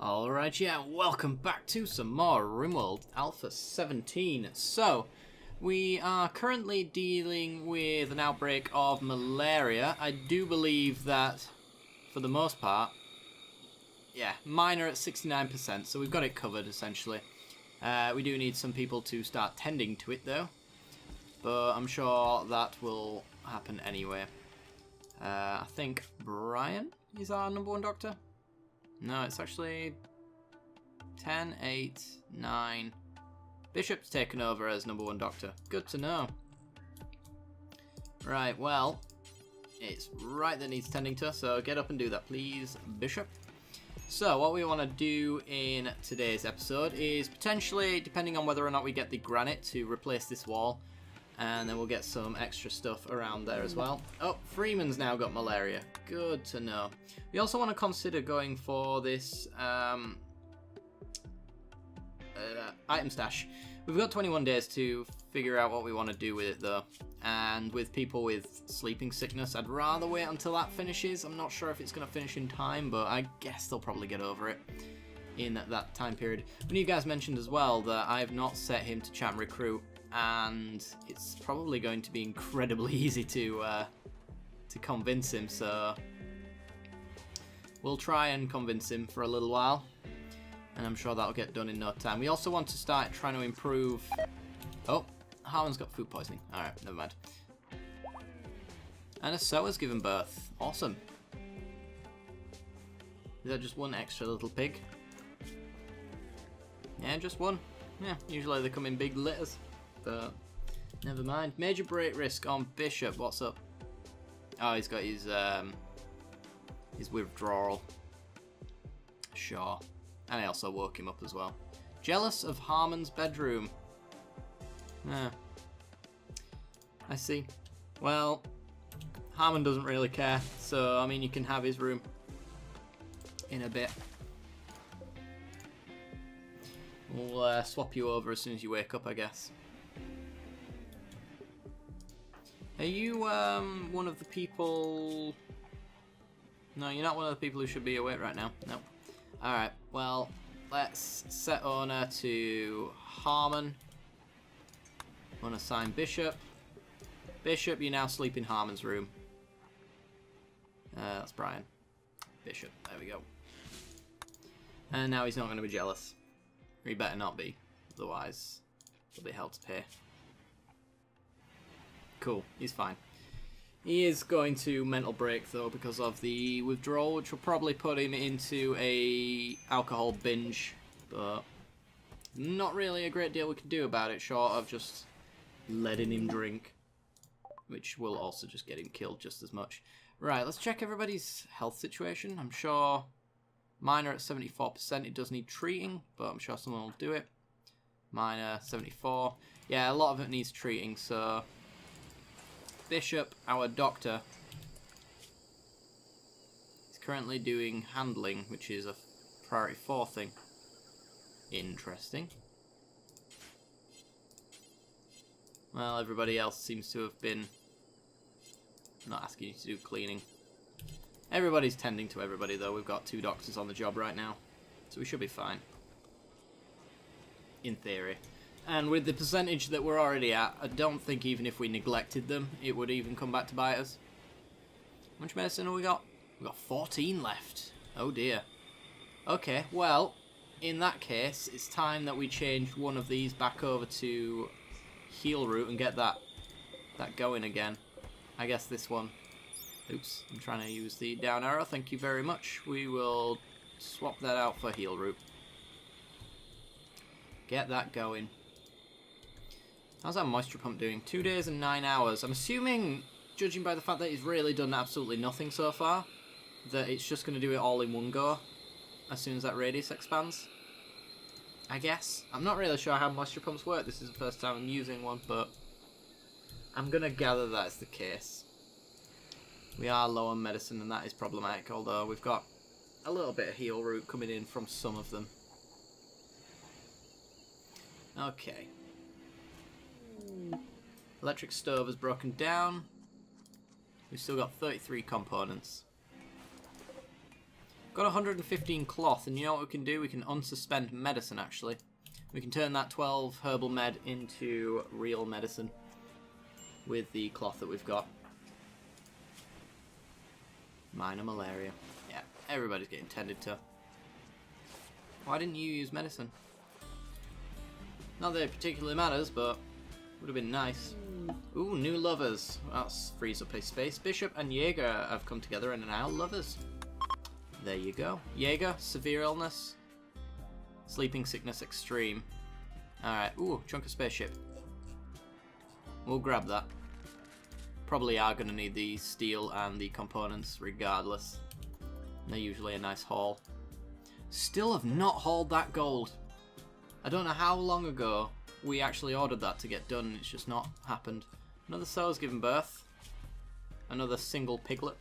Alright, yeah, welcome back to some more Rimworld Alpha 17. So, we are currently dealing with an outbreak of malaria. I do believe that, for the most part, yeah, minor at 69%, so we've got it covered, essentially. We do need some people to start tending to it, though. But I'm sure that will happen anyway. I think Brian is our #1 doctor. No, it's actually 10, 8, 9. Bishop's taken over as #1 doctor. Good to know. Right, well, it's right that needs tending to, so get up and do that, please, Bishop. So, what we want to do in today's episode is potentially, depending on whether or not we get the granite to replace this wall, and then we'll get some extra stuff around there as well. Oh, Freeman's now got malaria. Good to know. We also want to consider going for this item stash. We've got 21 days to figure out what we want to do with it, though. And with people with sleeping sickness, I'd rather wait until that finishes. I'm not sure if it's going to finish in time, but I guess they'll probably get over it in that time period. One of you guys mentioned as well that I have not set him to champ recruit, and it's probably going to be incredibly easy to convince him, so we'll try and convince him for a little while, and I'm sure that'll get done in no time. We also want to start trying to improve... Oh, Harmon's got food poisoning. Alright, never mind. And a sower's given birth. Awesome. Is that just one extra little pig? Yeah, just one. Yeah, usually they come in big litters. But never mind. Major break risk on Bishop. What's up? Oh, he's got his withdrawal. Sure. And I also woke him up as well. Jealous of Harmon's bedroom. I see. Well, Harmon doesn't really care, so I mean you can have his room in a bit. We'll swap you over as soon as you wake up, I guess. Are you one of the people... No, you're not one of the people who should be awake right now. Nope. Alright, well, let's set owner to Harmon. Unassign Bishop. Bishop, you now sleep in Harmon's room. That's Brian. Bishop, there we go. And now he's not going to be jealous. He better not be, otherwise there'll be hell to pay. Cool, he's fine. He is going to mental break though because of the withdrawal, which will probably put him into a alcohol binge, but not really a great deal we can do about it, short of just letting him drink, which will also just get him killed just as much. Right, let's check everybody's health situation. I'm sure minor at 74%, it does need treating, but I'm sure someone will do it. Minor 74. Yeah, a lot of it needs treating, so Bishop, our doctor, is currently doing handling, which is a priority 4 thing. Interesting. Well, everybody else seems to have been not asking you to do cleaning. Everybody's tending to everybody, though. We've got 2 doctors on the job right now, so we should be fine. In theory. And with the percentage that we're already at, I don't think even if we neglected them, it would even come back to bite us. How much medicine have we got? We've got 14 left. Oh dear. Okay, well, in that case, it's time that we change one of these back over to heal route and get that going again. I guess this one. Oops, I'm trying to use the down arrow. Thank you very much. We will swap that out for heal route. Get that going. How's that moisture pump doing? 2 days and 9 hours. I'm assuming, judging by the fact that he's really done absolutely nothing so far, that it's just going to do it all in one go as soon as that radius expands. I guess. I'm not really sure how moisture pumps work. This is the first time I'm using one, but I'm going to gather that's the case. We are low on medicine, and that is problematic, although we've got a little bit of heal route coming in from some of them. Okay. Electric stove has broken down. We've still got 33 components. Got 115 cloth, and you know what we can do? We can unsuspend medicine, actually. We can turn that 12 herbal med into real medicine with the cloth that we've got. Minor malaria. Yeah, everybody's getting tended to. Why didn't you use medicine? Not that it particularly matters, but would have been nice. Ooh, new lovers. That frees up a space. Bishop and Jaeger have come together and are now lovers. There you go. Jaeger, severe illness. Sleeping sickness extreme. Alright, ooh, chunk of spaceship. We'll grab that. Probably are going to need the steel and the components regardless. They're usually a nice haul. Still have not hauled that gold. I don't know how long ago we actually ordered that to get done and it's just not happened. Another sow's given birth. Another single piglet.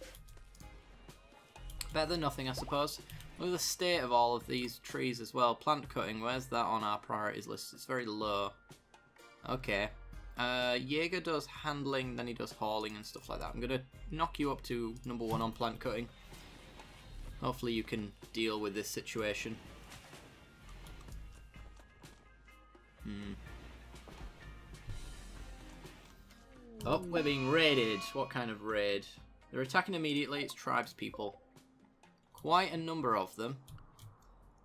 Better than nothing, I suppose. Look at the state of all of these trees as well. Plant cutting, where's that on our priorities list? It's very low. Okay. Jaeger does handling, then he does hauling and stuff like that. I'm going to knock you up to number 1 on plant cutting. Hopefully you can deal with this situation. Oh, we're being raided. What kind of raid? They're attacking immediately. It's tribespeople. Quite a number of them.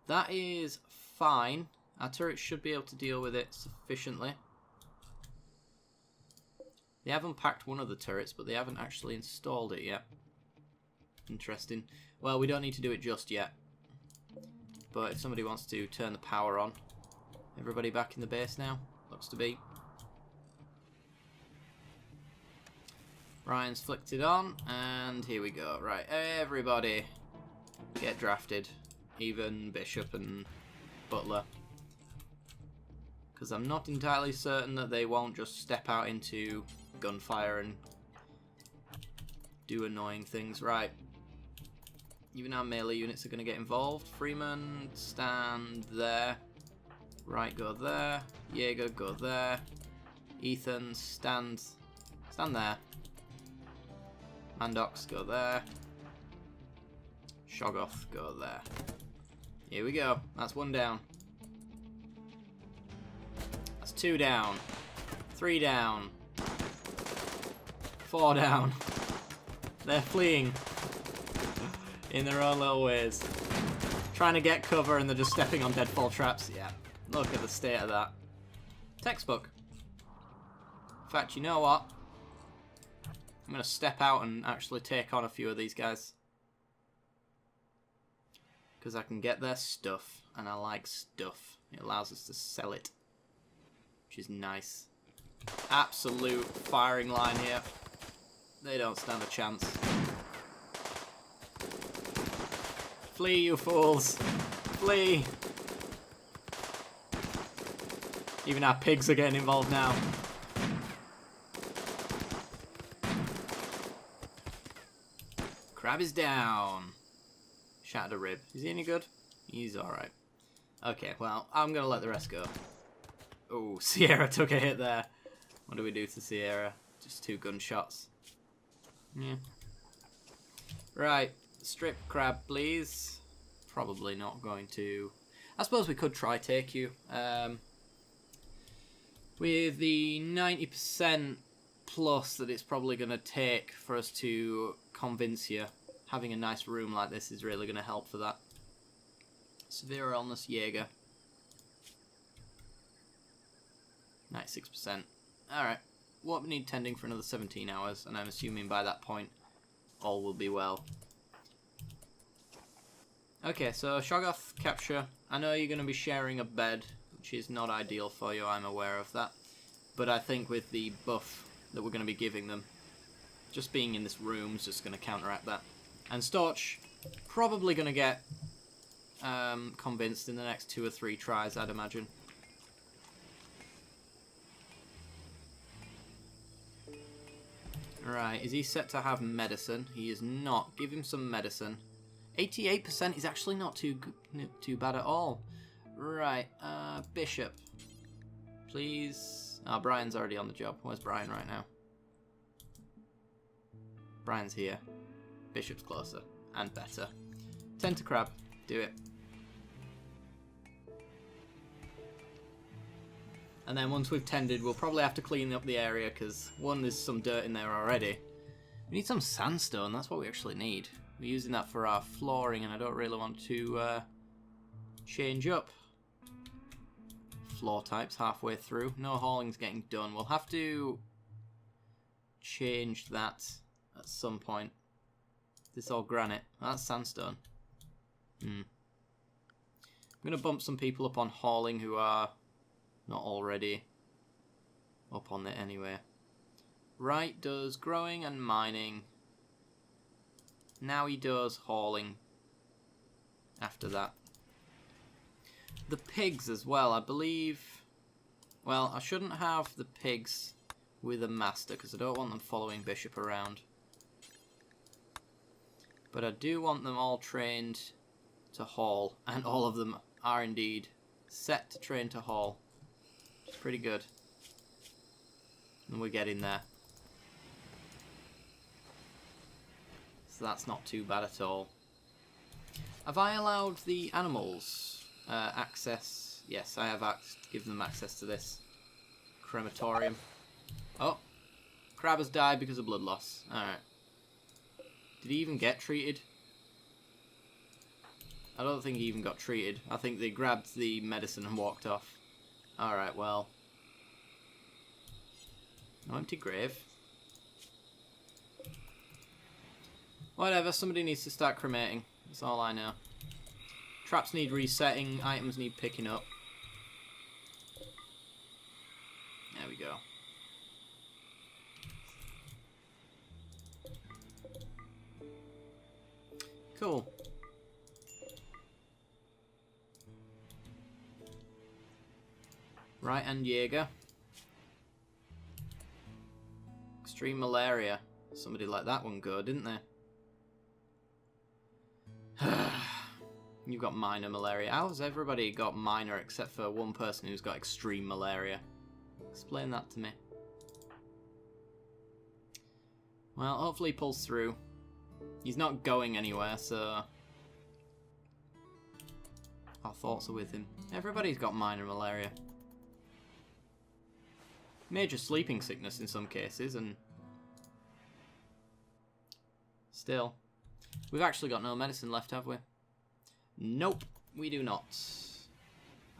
That is fine. Our turrets should be able to deal with it sufficiently. They have unpacked one of the turrets, but they haven't actually installed it yet. Interesting. Well, we don't need to do it just yet. But if somebody wants to turn the power on. Everybody back in the base now? Looks to be. Ryan's flicked it on, and here we go. Right, everybody get drafted. Even Bishop and Butler. Because I'm not entirely certain that they won't just step out into gunfire and do annoying things. Right. Even our melee units are going to get involved. Freeman, stand there. Right, go there. Jaeger, go there. Ethan, stand there. Mandox, go there. Shoggoth, go there. Here we go. That's 1 down. That's 2 down. 3 down. 4 down. They're fleeing in their own little ways. Trying to get cover and they're just stepping on deadfall traps. Yeah, look at the state of that. Textbook. In fact, you know what? I'm going to step out and actually take on a few of these guys. Because I can get their stuff, and I like stuff. It allows us to sell it, which is nice. Absolute firing line here. They don't stand a chance. Flee, you fools! Flee! Even our pigs are getting involved now. Crab is down. Shattered a rib. Is he any good? He's alright. Okay, well, I'm going to let the rest go. Oh, Sierra took a hit there. What do we do to Sierra? Just 2 gunshots. Yeah. Right. Strip crab, please. Probably not going to... I suppose we could try take you. With the 90% plus that it's probably going to take for us to convince you, having a nice room like this is really going to help for that. Severe illness, Jaeger. 96%. Alright. What we need tending for another 17 hours, and I'm assuming by that point all will be well. Okay, so Shoggoth capture. I know you're going to be sharing a bed, which is not ideal for you, I'm aware of that. But I think with the buff that we're going to be giving them, just being in this room is just going to counteract that. And Storch, probably going to get convinced in the next 2 or 3 tries, I'd imagine. Right, is he set to have medicine? He is not. Give him some medicine. 88% is actually not too bad at all. Right, Bishop. Please. Oh, Brian's already on the job. Where's Brian right now? Brian's here. Bishop's closer. And better. Tend to crab. Do it. And then once we've tended, we'll probably have to clean up the area because, one, there's some dirt in there already. We need some sandstone, that's what we actually need. We're using that for our flooring and I don't really want to change up floor types halfway through. No hauling's getting done. We'll have to change that at some point. This is all granite. That's sandstone. I'm going to bump some people up on hauling who are not already up on it anyway. Right does growing and mining. Now he does hauling after that. The pigs as well, I believe. Well, I shouldn't have the pigs with a master because I don't want them following Bishop around. But I do want them all trained to haul, and all of them are indeed set to train to haul. Which is pretty good. And we're getting there. So that's not too bad at all. Have I allowed the animals access? Yes, I have given them access to this crematorium. Oh, crab has died because of blood loss. Alright. Did he even get treated? I don't think he even got treated. I think they grabbed the medicine and walked off. Alright, well. No empty grave. Whatever, somebody needs to start cremating. That's all I know. Traps need resetting, items need picking up. There we go. Cool. Right hand Jaeger. Extreme malaria. Somebody let that one go, didn't they? You've got minor malaria. How has everybody got minor except for one person who's got extreme malaria? Explain that to me. Well, hopefully he pulls through. He's not going anywhere, so our thoughts are with him. Everybody's got minor malaria. Major sleeping sickness in some cases, and still. We've actually got no medicine left, have we? Nope, we do not.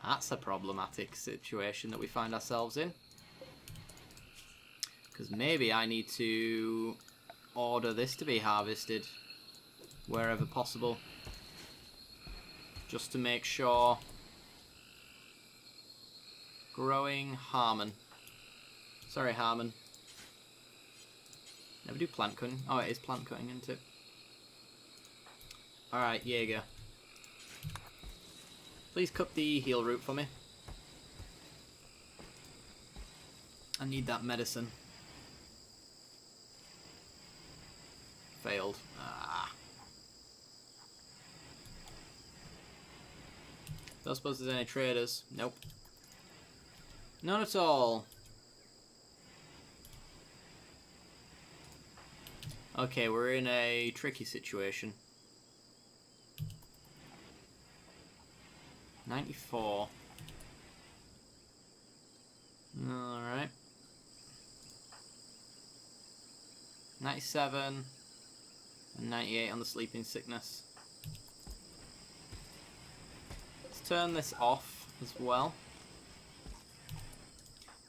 That's a problematic situation that we find ourselves in. Because maybe I need to order this to be harvested wherever possible. Just to make sure. Growing Harmon. Sorry, Harmon. Never do plant cutting. Oh, it is plant cutting, isn't it? Alright, Jaeger. Please cut the heal root for me. I need that medicine. Failed. Ah. Don't suppose there's any traders. Nope. None at all. Okay, we're in a tricky situation. 94. Alright. 97. And 98 on the sleeping sickness. Let's turn this off as well.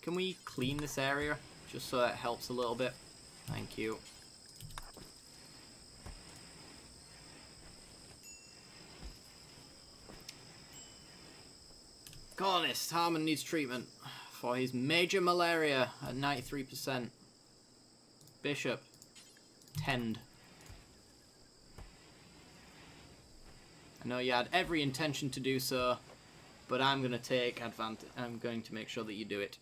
Can we clean this area? Just so that helps a little bit. Thank you. Colonist, Harmon needs treatment for his major malaria at 93%. Bishop, tend. I know you had every intention to do so, but I'm going to take advantage. I'm going to make sure that you do it.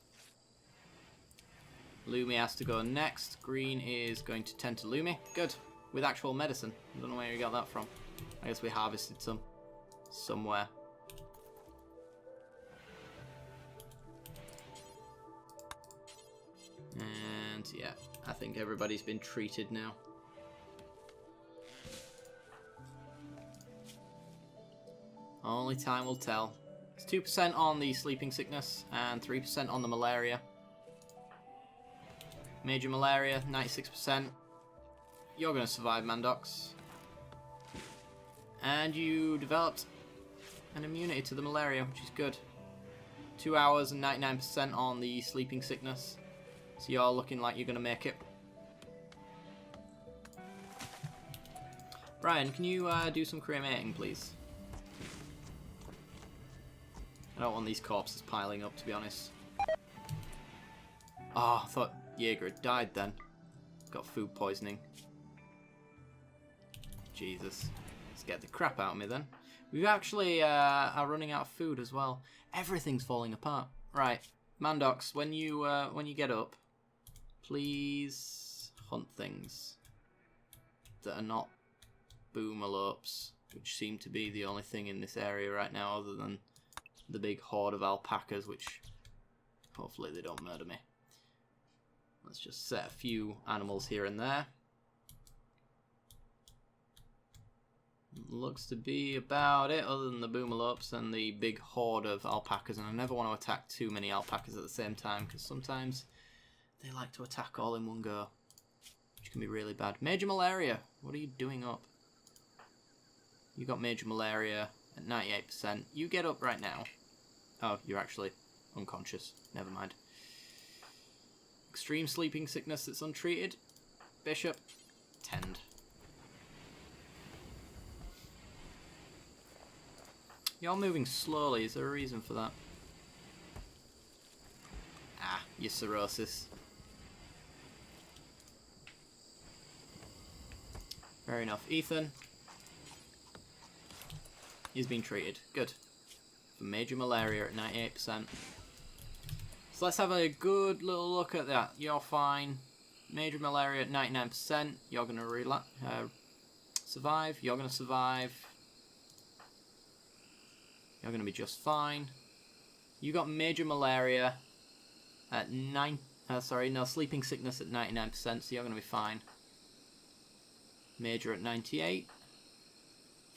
Lumi has to go next. Green is going to tend to Lumi. Good. With actual medicine. I don't know where you got that from. I guess we harvested some somewhere. And yeah, I think everybody's been treated now. Only time will tell. It's 2% on the sleeping sickness and 3% on the malaria. Major malaria, 96%. You're going to survive, Mandox. And you developed an immunity to the malaria, which is good. 2 hours and 99% on the sleeping sickness. So you're looking like you're going to make it. Brian, can you do some cremating, please? I don't want these corpses piling up, to be honest. Oh, I thought Jaeger had died then. Got food poisoning. Jesus. Scared the crap out of me then. We actually are running out of food as well. Everything's falling apart. Right, Mandox, when you get up, please hunt things that are not boomalopes, which seem to be the only thing in this area right now other than the big horde of alpacas, which hopefully they don't murder me. Let's just set a few animals here and there. Looks to be about it, other than the boomalopes and the big horde of alpacas. And I never want to attack too many alpacas at the same time, because sometimes they like to attack all in one go, which can be really bad. Major malaria, what are you doing up? You got major malaria at 98%. You get up right now. Oh, you're actually unconscious. Never mind. Extreme sleeping sickness that's untreated. Bishop, tend. You're moving slowly. Is there a reason for that? Ah, your cirrhosis. Fair enough. Ethan. He's been treated. Good. For major malaria at 98%. So let's have a good little look at that. You're fine. Major malaria at 99%. You're going to survive. You're going to survive. You're going to be just fine. You got major malaria at sleeping sickness at 99%, so you're going to be fine. Major at 98.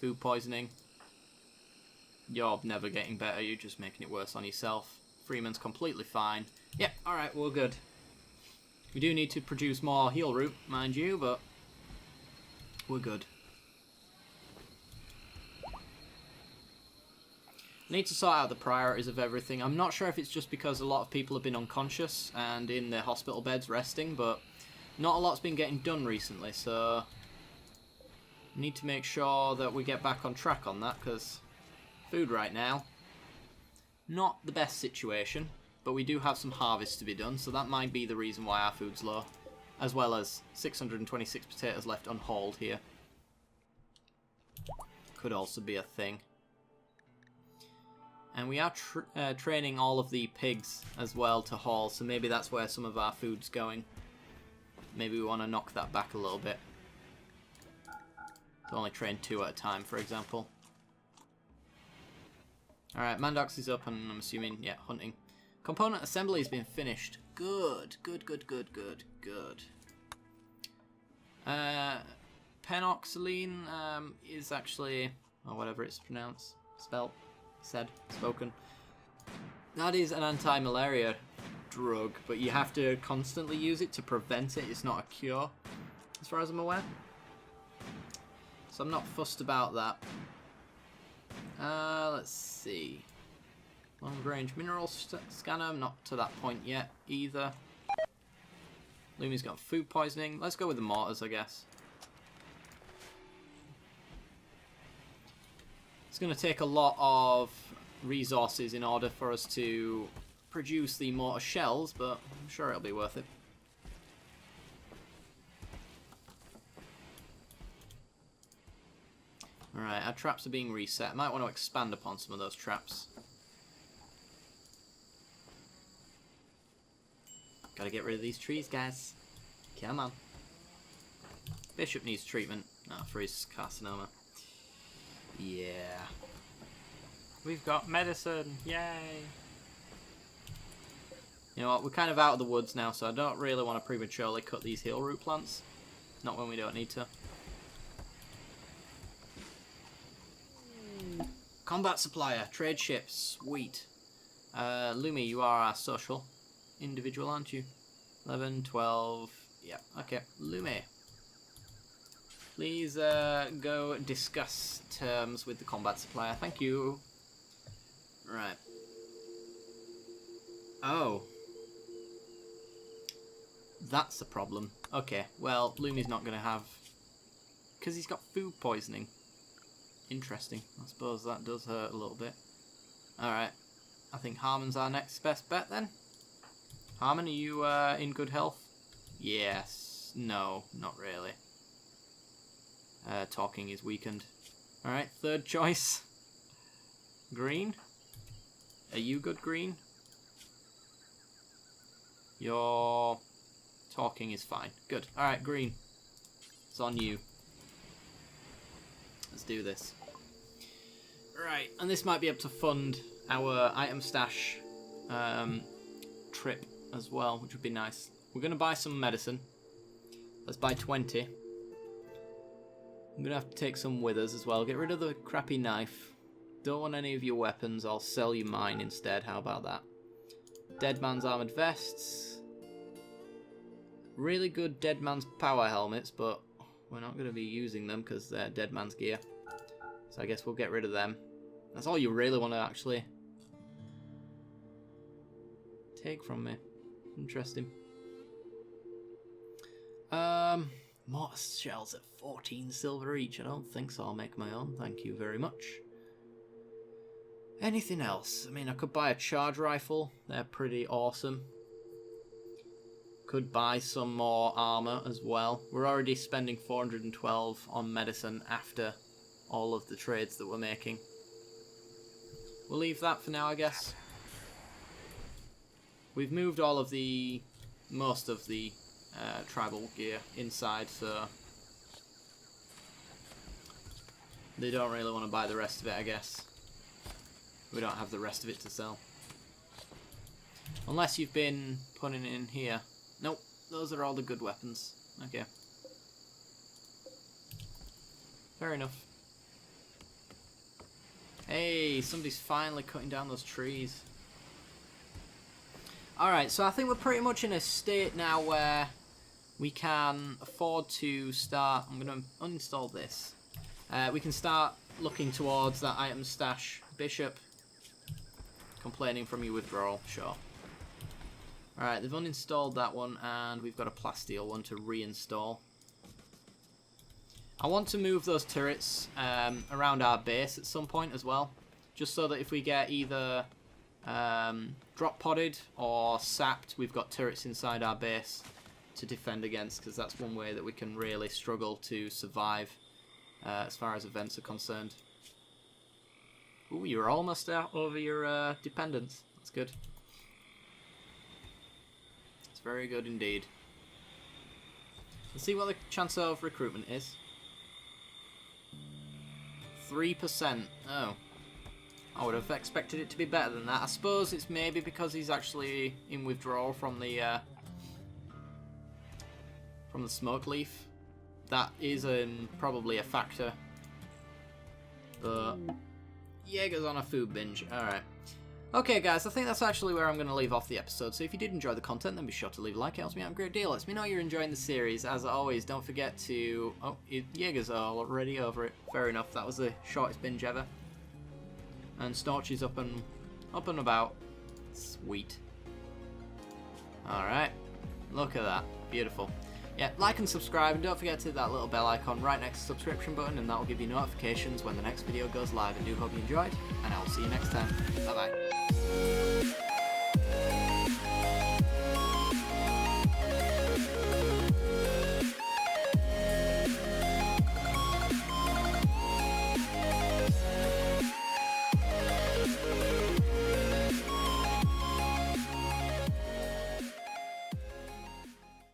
Food poisoning. You're never getting better, you're just making it worse on yourself. Freeman's completely fine. Yep, alright, we're good. We do need to produce more heal root, mind you, but we're good. I need to sort out the priorities of everything. I'm not sure if it's just because a lot of people have been unconscious and in their hospital beds resting, but not a lot's been getting done recently, so I need to make sure that we get back on track on that, because food right now, not the best situation, but we do have some harvest to be done, so that might be the reason why our food's low, as well as 626 potatoes left unhauled here. Could also be a thing. And we are training all of the pigs as well to haul, so maybe that's where some of our food's going. Maybe we want to knock that back a little bit. To only train 2 at a time, for example. Alright, Mandox is up, and I'm assuming, yeah, hunting. Component assembly has been finished. Good, good, good, good, good, good. Penoxyline is actually, or whatever it's pronounced, spelt. Said, spoken. That is an anti-malaria drug, but you have to constantly use it to prevent it. It's not a cure, as far as I'm aware. So I'm not fussed about that. Let's see. Long-range mineral scanner. I'm not to that point yet, either. Lumi's got food poisoning. Let's go with the mortars, I guess. It's going to take a lot of resources in order for us to produce the mortar shells, but I'm sure it'll be worth it. Alright, our traps are being reset. I might want to expand upon some of those traps. Gotta get rid of these trees, guys. Come on. Bishop needs treatment. For his carcinoma. Yeah. We've got medicine. Yay. You know what, we're kind of out of the woods now, so I don't really want to prematurely cut these heal root plants. Not when we don't need to. Combat supplier, trade ships, sweet. Lumi, you are our social individual, aren't you? 11, 12, yeah, okay. Lumi. Please go discuss terms with the combat supplier. Thank you. Right. Oh. That's the problem. Okay, well, Lumi's not going to have... Because he's got food poisoning. Interesting. I suppose that does hurt a little bit. Alright. I think Harmon's our next best bet then. Harmon, are you in good health? Yes. No, not really. Talking is weakened. Alright, third choice. Green? Are you good, Green? Your talking is fine. Good. Alright, Green. It's on you. Let's do this. Right, and this might be able to fund our item stash trip as well, which would be nice. We're going to buy some medicine. Let's buy 20. I'm going to have to take some with us as well. Get rid of the crappy knife. Don't want any of your weapons. I'll sell you mine instead. How about that? Dead Man's armoured vests. Really good Dead Man's power helmets, but we're not going to be using them because they're Dead Man's gear. So I guess we'll get rid of them. That's all you really want to actually take from me. Interesting. Mortar shells at 14 silver each. I don't think so. I'll make my own. Thank you very much. Anything else? I mean, I could buy a charge rifle. They're pretty awesome. Could buy some more armor as well. We're already spending 412 on medicine after all of the trades that we're making. We'll leave that for now, I guess. We've moved all of the... most of the tribal gear inside, so... they don't really want to buy the rest of it, I guess. We don't have the rest of it to sell. Unless you've been putting it in here. Nope, those are all the good weapons. Okay. Fair enough. Hey, somebody's finally cutting down those trees. Alright, so I think we're pretty much in a state now where we can afford to start... I'm going to uninstall this. We can start looking towards that item stash. Bishop. Complaining from your withdrawal, sure. Alright, they've uninstalled that one, and we've got a plasteel one to reinstall. I want to move those turrets around our base at some point as well, just so that if we get either drop podded or sapped, we've got turrets inside our base to defend against, because that's one way that we can really struggle to survive as far as events are concerned. Ooh, you're almost out over your dependents. That's good. It's very good indeed. Let's see what the chance of recruitment is. 3%. Oh. I would have expected it to be better than that. I suppose it's maybe because he's actually in withdrawal from the smoke leaf. That is probably a factor. But Jaeger's on a food binge. Alright. Okay, guys, I think that's actually where I'm going to leave off the episode. So if you did enjoy the content, then be sure to leave a like. It helps me out a great deal. Lets me know you're enjoying the series. As always, don't forget to... Oh, Jaeger's already over it. Fair enough. That was the shortest binge ever. And Storch is up and about. Sweet. Alright. Look at that. Beautiful. Yeah, like and subscribe, and don't forget to hit that little bell icon right next to the subscription button, and that will give you notifications when the next video goes live. I do hope you enjoyed, and I will see you next time. Bye bye.